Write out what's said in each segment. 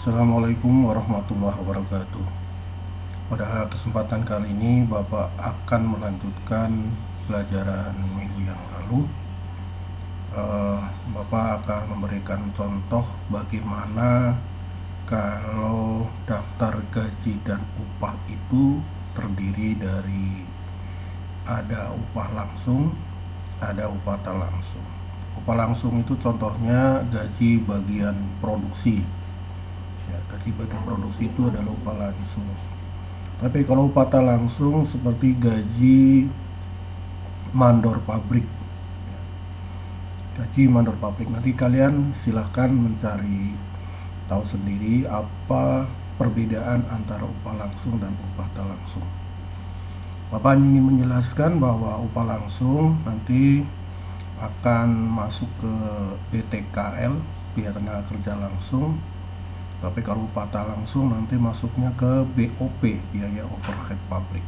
Assalamualaikum warahmatullahi wabarakatuh. Pada kesempatan kali ini Bapak akan melanjutkan pelajaran minggu yang lalu. Bapak akan memberikan contoh bagaimana kalau daftar gaji dan upah itu terdiri dari ada upah langsung, ada upah tak langsung. Upah langsung itu contohnya gaji bagian produksi. Ya, gaji bagian produksi itu adalah upah langsung. Tapi kalau upah tak langsung seperti gaji mandor pabrik, gaji mandor pabrik, nanti kalian silahkan mencari tahu sendiri apa perbedaan antara upah langsung dan upah tak langsung. Bapak ingin menjelaskan bahwa upah langsung nanti akan masuk ke BTKL, biaya tenaga kerja langsung. Tapi kalau upah tak langsung nanti masuknya ke BOP, biaya overhead pabrik.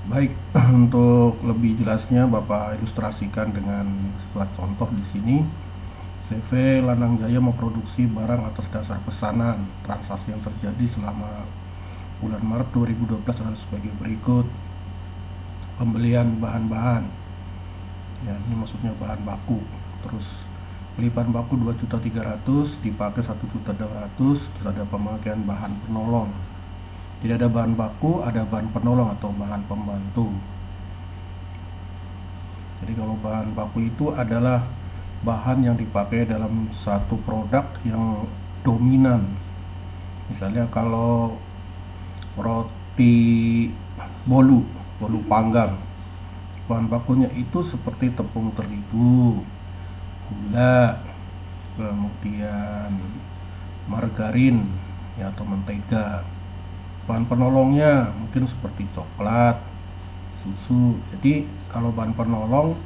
Baik, untuk lebih jelasnya Bapak ilustrasikan dengan sebuah contoh di sini. CV Lanang Jaya memproduksi barang atas dasar pesanan. Transaksi yang terjadi selama bulan Maret 2012 adalah sebagai berikut. Pembelian bahan-bahan, ya ini maksudnya bahan baku. Terus beli bahan baku 2.300.000 dipakai 1.200.000. Terus ada pemakaian bahan penolong. Tidak ada bahan baku, ada bahan penolong atau bahan pembantu. Jadi kalau bahan baku itu adalah bahan yang dipakai dalam satu produk yang dominan. Misalnya kalau roti bolu panggang, bahan bakunya itu seperti tepung terigu, gula, kemudian margarin ya, atau mentega. Bahan penolongnya mungkin seperti coklat, susu. Jadi kalau bahan penolong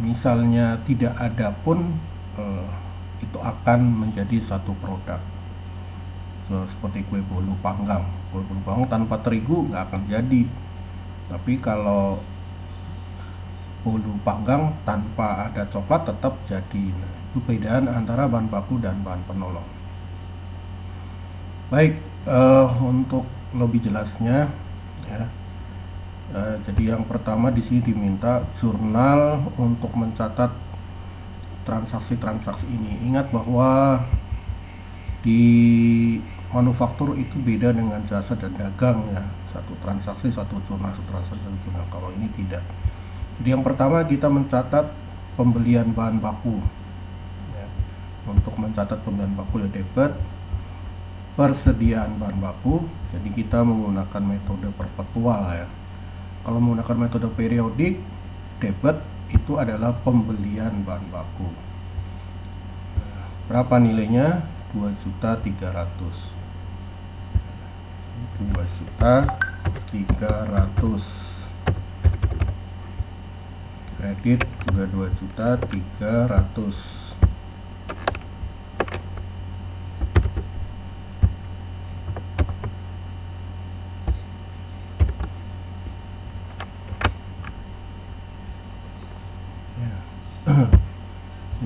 misalnya tidak ada pun itu akan menjadi satu produk. Seperti kue bolu panggang tanpa terigu nggak akan jadi. Tapi kalau bolu panggang tanpa ada coklat tetap jadi. Nah, itu perbedaan antara bahan baku dan bahan penolong. Baik, untuk lebih jelasnya ya, jadi yang pertama di sini diminta jurnal untuk mencatat transaksi-transaksi ini. Ingat bahwa di manufaktur itu beda dengan jasa dan dagang ya. Satu transaksi satu jurnal, satu transaksi satu jurnal. Kalau ini tidak. Jadi yang pertama kita mencatat pembelian bahan baku ya. Untuk mencatat pembelian baku ya debit persediaan bahan baku. Jadi kita menggunakan metode perpetual ya. Kalau menggunakan metode periodik, debit itu adalah pembelian bahan baku. Berapa nilainya? 2.300.000. 2.300.000. Kredit juga 2.300.000.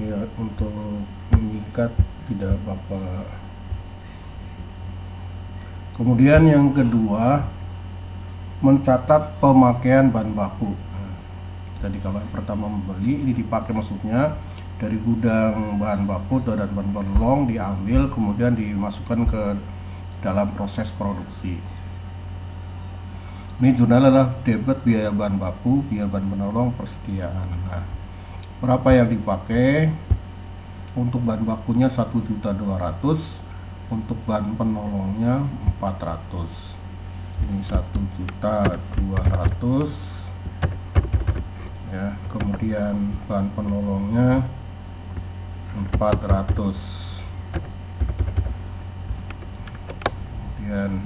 Ya, untuk menyingkat tidak Bapak. Kemudian yang kedua, mencatat pemakaian bahan baku. Jadi kalau yang pertama membeli, ini dipakai maksudnya dari gudang bahan baku dan bahan penolong diambil kemudian dimasukkan ke dalam proses produksi. Ini jurnal adalah debit biaya bahan baku, biaya bahan penolong, persediaan. Nah, berapa yang dipakai? Untuk bahan bakunya 1.200.000, untuk bahan penolongnya 400. Ini 1.200.000 ya, kemudian bahan penolongnya 400. Kemudian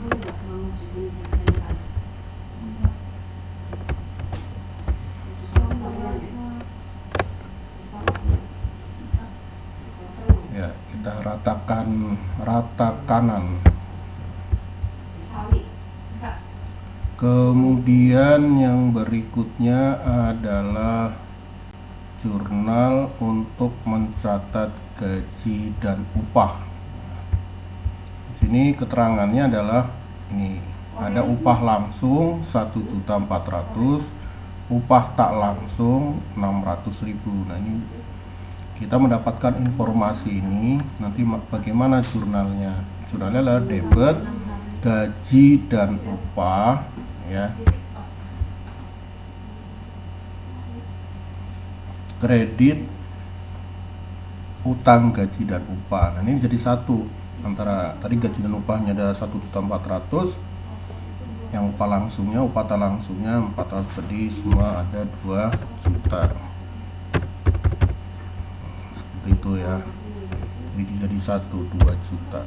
ya, kita ratakan rata kanan. Kemudian yang berikutnya adalah jurnal untuk mencatat gaji dan upah. Di sini keterangannya adalah ini, ada upah langsung 1.400.000, upah tak langsung 600.000. Nah, ini kita mendapatkan informasi ini nanti bagaimana jurnalnya. Jurnalnya adalah debit gaji dan upah, ya, kredit utang gaji dan upah. Nah, ini jadi satu antara tadi gaji dan upahnya ada 1.400.000, yang upah langsungnya, upah tak langsungnya 400, jadi semua ada 2 juta. Seperti itu ya. Jadi 2 juta.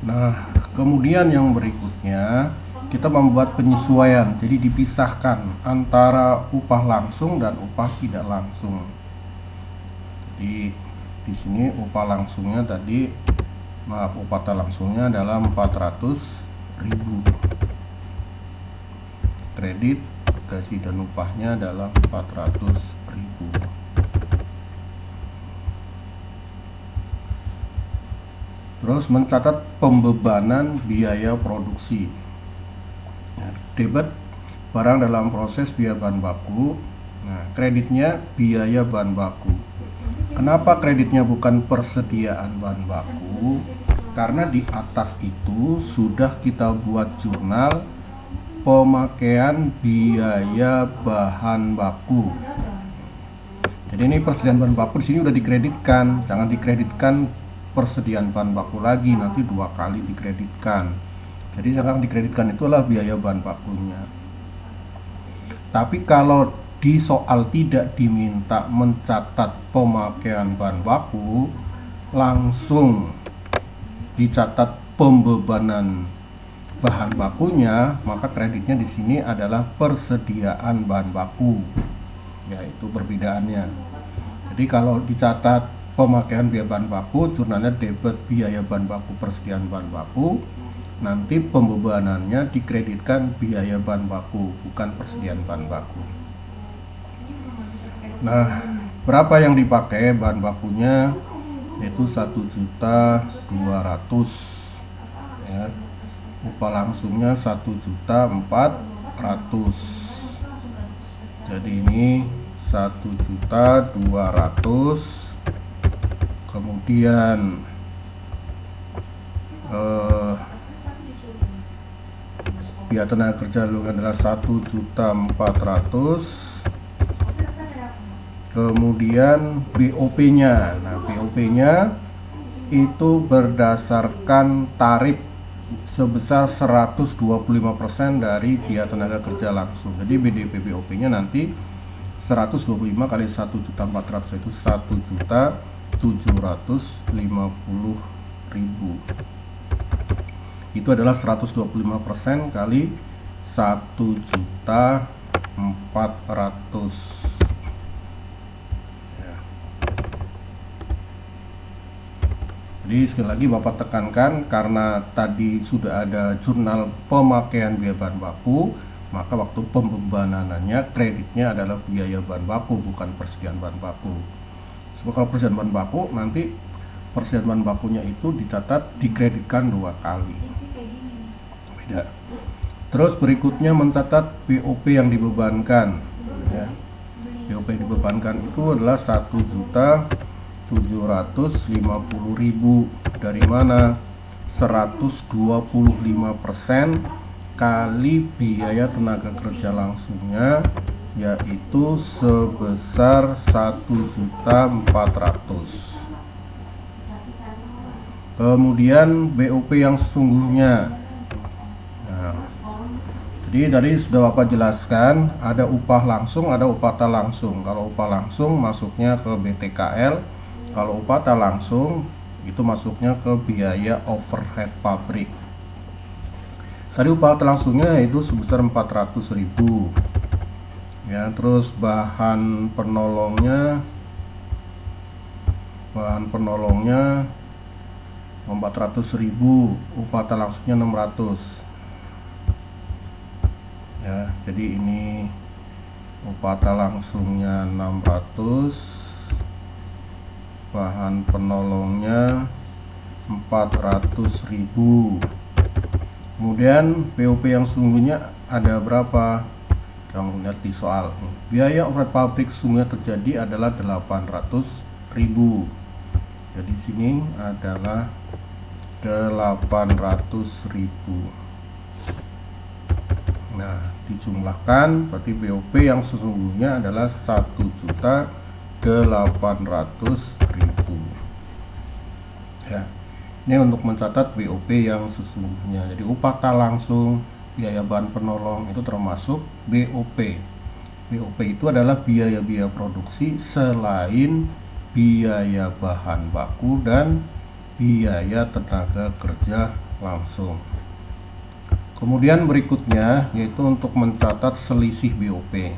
Nah, kemudian yang berikutnya kita membuat penyesuaian, jadi dipisahkan antara upah langsung dan upah tidak langsung. Jadi di sini upah langsungnya tadi, upah tak langsungnya adalah 400.000. Kredit gaji dan upahnya adalah 400.000. Terus mencatat pembebanan biaya produksi. Debit barang dalam proses biaya bahan baku. Nah, kreditnya biaya bahan baku. Kenapa kreditnya bukan persediaan bahan baku? Karena di atas itu sudah kita buat jurnal pemakaian biaya bahan baku. Jadi ini persediaan bahan baku di sini udah dikreditkan. Jangan dikreditkan persediaan bahan baku lagi, nanti 2 kali dikreditkan. Jadi sekarang dikreditkan itulah biaya bahan bakunya. Tapi kalau di soal tidak diminta mencatat pemakaian bahan baku, langsung dicatat pembebanan bahan bakunya, maka kreditnya di sini adalah persediaan bahan baku. Ya, itu perbedaannya. Jadi kalau dicatat pemakaian biaya bahan baku, jurnalnya debit biaya bahan baku persediaan bahan baku. Nanti pembebanannya dikreditkan biaya bahan baku, bukan persediaan bahan baku. Nah, berapa yang dipakai bahan bakunya? Yaitu 1.200.000, ya. Upah langsungnya 1.400.000. Jadi ini 1.200.000. Kemudian biaya tenaga kerja adalah 1.400.000. Kemudian BOP-nya. Nah, BOP-nya itu berdasarkan tarif sebesar 125% dari biaya tenaga kerja langsung. Jadi BDP BOP-nya nanti 125 kali 1.400.000 itu 1.750.000. Itu adalah 125% kali 1.400.000. Ya. Jadi sekali lagi Bapak tekankan, karena tadi sudah ada jurnal pemakaian biaya bahan baku, maka waktu pembebanannya kreditnya adalah biaya bahan baku, bukan persediaan bahan baku. Sebab kalau persediaan bahan baku, nanti persediaan bahan bakunya itu dicatat dikreditkan 2 kali. Beda. Terus berikutnya mencatat BOP yang dibebankan, ya. BOP yang dibebankan itu adalah 1.750.000. Dari mana? 125% kali biaya tenaga kerja langsungnya, yaitu sebesar 1.400.000. Kemudian BOP yang sesungguhnya. Nah, jadi tadi sudah Bapak jelaskan, ada upah langsung, ada upah tak langsung. Kalau upah langsung masuknya ke BTKL, kalau upah tak langsung itu masuknya ke biaya overhead pabrik. Tadi upah tak langsungnya itu sebesar 400.000. Ya, terus bahan penolongnya 400.000, upah tak langsungnya 600. Ya, jadi ini upah langsungnya 600, bahan penolongnya 400.000. Kemudian BOP yang sungguhnya ada berapa? Kita lihat di soal. Biaya overhead pabrik sungguhnya terjadi adalah 800.000. Jadi sini adalah 800.000. Nah, dijumlahkan berarti BOP yang sesungguhnya adalah 1.800.000. Ya. Ini untuk mencatat BOP yang sesungguhnya. Jadi upah tak langsung, biaya bahan penolong itu termasuk BOP. BOP itu adalah biaya-biaya produksi selain biaya bahan baku dan biaya tenaga kerja langsung. Kemudian berikutnya yaitu untuk mencatat selisih BOP.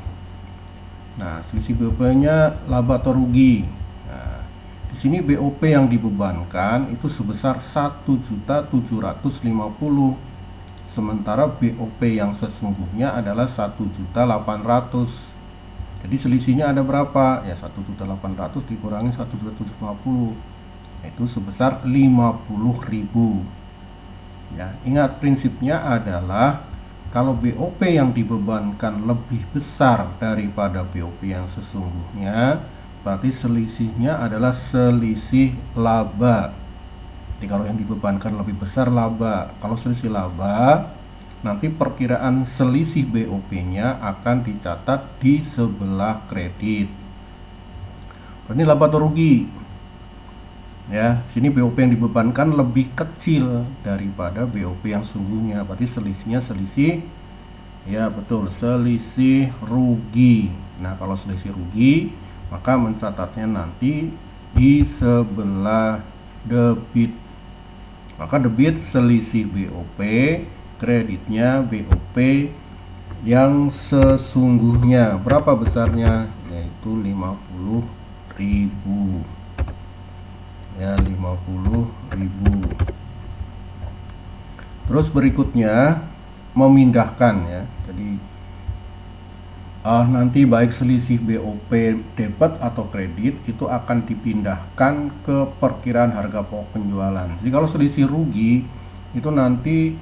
Nah, selisih BOP-nya laba atau rugi. Nah, di sini BOP yang dibebankan itu sebesar 1.750.000. Sementara BOP yang sesungguhnya adalah 1.800.000. Jadi selisihnya ada berapa? Ya 1.800.000 dikurangi 1.750.000, itu sebesar 50.000. Ya, ingat prinsipnya adalah kalau BOP yang dibebankan lebih besar daripada BOP yang sesungguhnya, berarti selisihnya adalah selisih laba. Jadi kalau yang dibebankan lebih besar laba, kalau selisih laba, nanti perkiraan selisih BOP-nya akan dicatat di sebelah kredit. Ini laba atau rugi? Ya, sini BOP yang dibebankan lebih kecil daripada BOP yang sungguhnya, berarti selisihnya selisih, ya betul, selisih rugi. Nah, kalau selisih rugi, maka mencatatnya nanti di sebelah debit. Maka debit selisih BOP, kreditnya BOP yang sesungguhnya. Berapa besarnya? Yaitu 50.000. Ya, 50.000. Terus berikutnya memindahkan, ya. Jadi nanti baik selisih BOP debit atau kredit itu akan dipindahkan ke perkiraan harga pokok penjualan. Jadi kalau selisih rugi itu nanti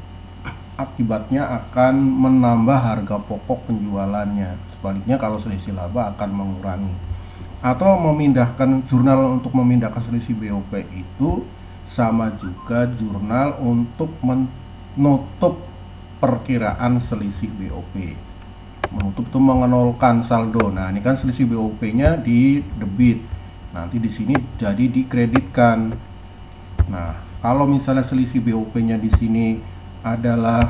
akibatnya akan menambah harga pokok penjualannya. Sebaliknya kalau selisih laba akan mengurangi. Atau memindahkan jurnal, untuk memindahkan selisih BOP itu sama juga jurnal untuk menutup perkiraan selisih BOP. Menutup itu mengenolkan saldo. Nah, ini kan selisih BOP-nya di debit. Nanti di sini jadi dikreditkan. Nah, kalau misalnya selisih BOP-nya di sini adalah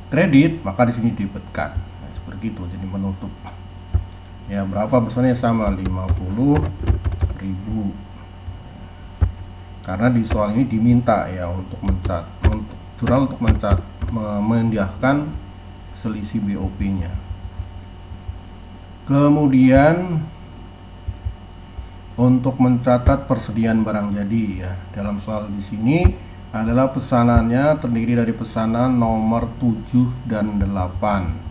kredit, maka di sini debitkan. Nah, seperti itu. Jadi menutup. Ya, berapa besarnya? Sama 50.000. Karena di soal ini diminta ya untuk jurnal untuk memindahkan selisih BOP-nya. Kemudian untuk mencatat persediaan barang jadi, ya. Dalam soal di sini adalah pesanannya terdiri dari pesanan nomor 7 dan 8.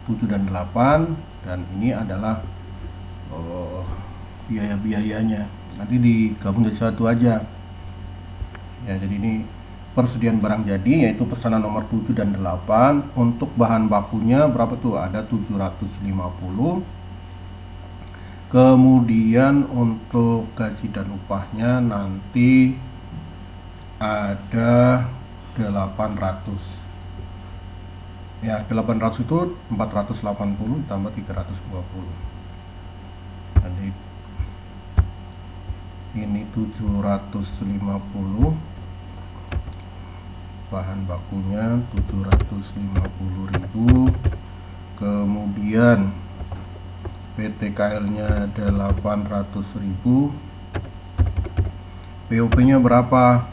7 dan 8, dan ini adalah biaya-biayanya. Nanti digabung jadi satu aja. Ya, jadi ini persediaan barang jadi yaitu pesanan nomor 7 dan 8. Untuk bahan bakunya berapa tuh? Ada 750. Kemudian untuk gaji dan upahnya nanti ada 800. Ya, 800 itu 480 tambah 320. Jadi ini 750, bahan bakunya 750.000. Kemudian PTKL nya 800.000. BOP nya berapa?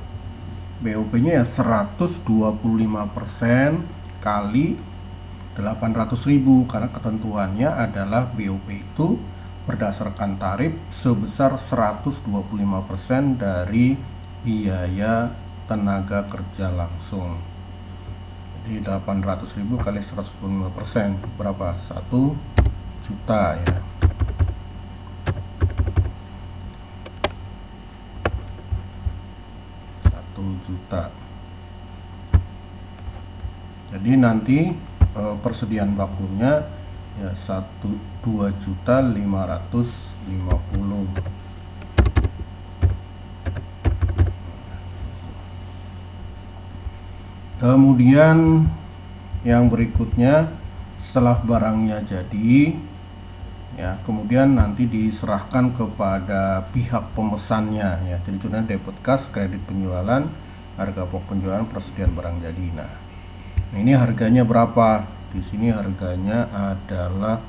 BOP nya ya 125% kali 800.000, karena ketentuannya adalah BOP itu berdasarkan tarif sebesar 125% dari biaya tenaga kerja langsung. Jadi 800.000 kali 125% berapa? 1 juta ya. 1 juta. Jadi nanti persediaan bakunya ya 2.550.000. Kemudian yang berikutnya, setelah barangnya jadi ya, kemudian nanti diserahkan kepada pihak pemesannya ya. Jadi contohnya debit kas, kredit penjualan, harga pokok penjualan, persediaan barang jadi. Nah, ini harganya berapa? Di sini harganya adalah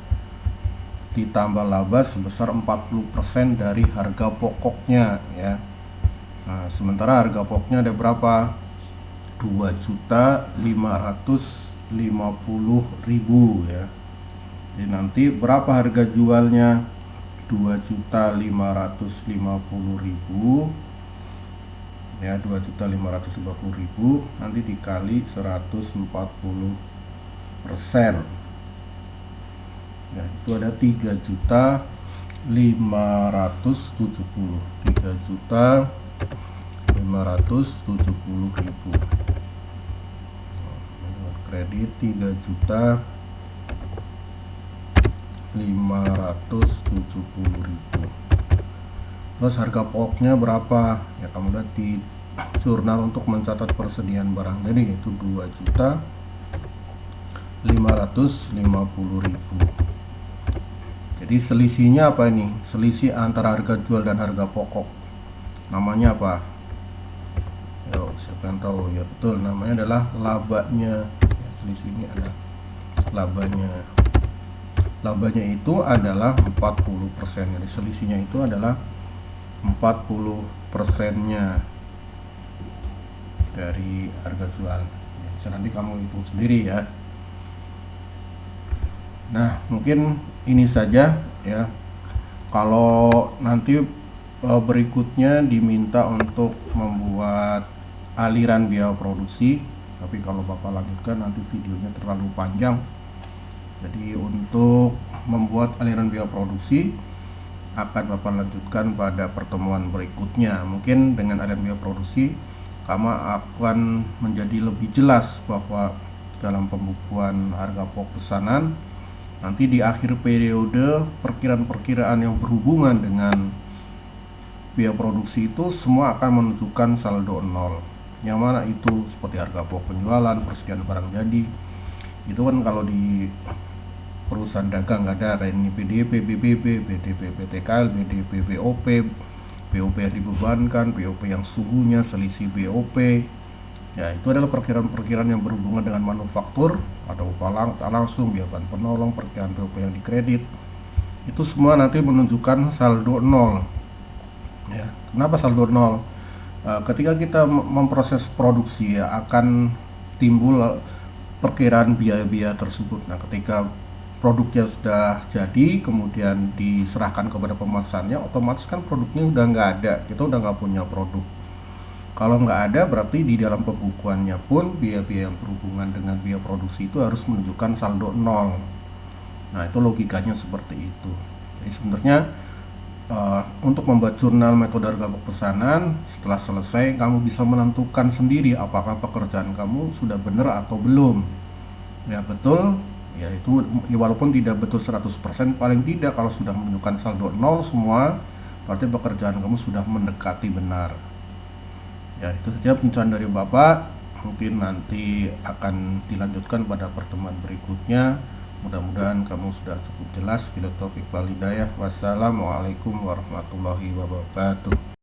ditambah laba sebesar 40% dari harga pokoknya ya. Nah, sementara harga pokoknya ada berapa? 2.550.000 ya. Jadi nanti berapa harga jualnya? 2.550.000 ya, 2.550.000 nanti dikali 140% ya, itu ada 3.570.000 kredit 3.570.000. Terus harga pokoknya berapa ya, kamu lihat di jurnal untuk mencatat persediaan barang jadi yaitu 2.550.000. Jadi selisihnya apa ini? Selisih antara harga jual dan harga pokok. Namanya apa? Yo, siapa yang tahu? Ya betul, namanya adalah labanya. Ya, selisih ini ada labanya. Labanya itu adalah 40%. Jadi selisihnya itu adalah 40%-nya dari harga jual. Ya, nanti kamu hitung sendiri ya. Nah, mungkin ini saja ya. Kalau nanti berikutnya diminta untuk membuat aliran biaya produksi, tapi kalau Bapak lanjutkan nanti videonya terlalu panjang. Jadi untuk membuat aliran biaya produksi akan Bapak lanjutkan pada pertemuan berikutnya. Mungkin dengan aliran biaya produksi kamu akan menjadi lebih jelas bahwa dalam pembukuan harga pokok pesanan nanti di akhir periode perkiraan-perkiraan yang berhubungan dengan biaya produksi itu semua akan menunjukkan saldo nol. Yang mana itu seperti harga pokok penjualan, persediaan barang jadi. Itu kan kalau di perusahaan dagang nggak ada kayak ini PDP, BBB, BDP, PTKL, BDP, BOP, BOP yang dibebankan, BOP yang sungguhnya, selisih BOP. Ya, itu adalah perkiraan-perkiraan yang berhubungan dengan manufaktur, ada upah langsung, biaya bahan penolong, perkiraan BOP yang dikredit. Itu semua nanti menunjukkan saldo nol. Ya, kenapa saldo nol? Ketika kita memproses produksi ya akan timbul perkiraan biaya-biaya tersebut. Nah, ketika produknya sudah jadi kemudian diserahkan kepada pemesannya, otomatis kan produknya udah nggak ada, kita udah nggak punya produk. Kalau nggak ada berarti di dalam pembukuannya pun biaya-biaya yang berhubungan dengan biaya produksi itu harus menunjukkan saldo nol. Nah, itu logikanya seperti itu. Jadi sebenarnya untuk membuat jurnal metode harga pokok pesanan, setelah selesai kamu bisa menentukan sendiri apakah pekerjaan kamu sudah benar atau belum. Ya betul, ya itu ya, walaupun tidak betul 100%, paling tidak kalau sudah menunjukkan saldo nol semua, berarti pekerjaan kamu sudah mendekati benar. Ya, itu saja pencerahan dari Bapak. Mungkin nanti akan dilanjutkan pada pertemuan berikutnya. Mudah-mudahan kamu sudah cukup jelas. Bila taufik wal hidayah. Wassalamualaikum warahmatullahi wabarakatuh.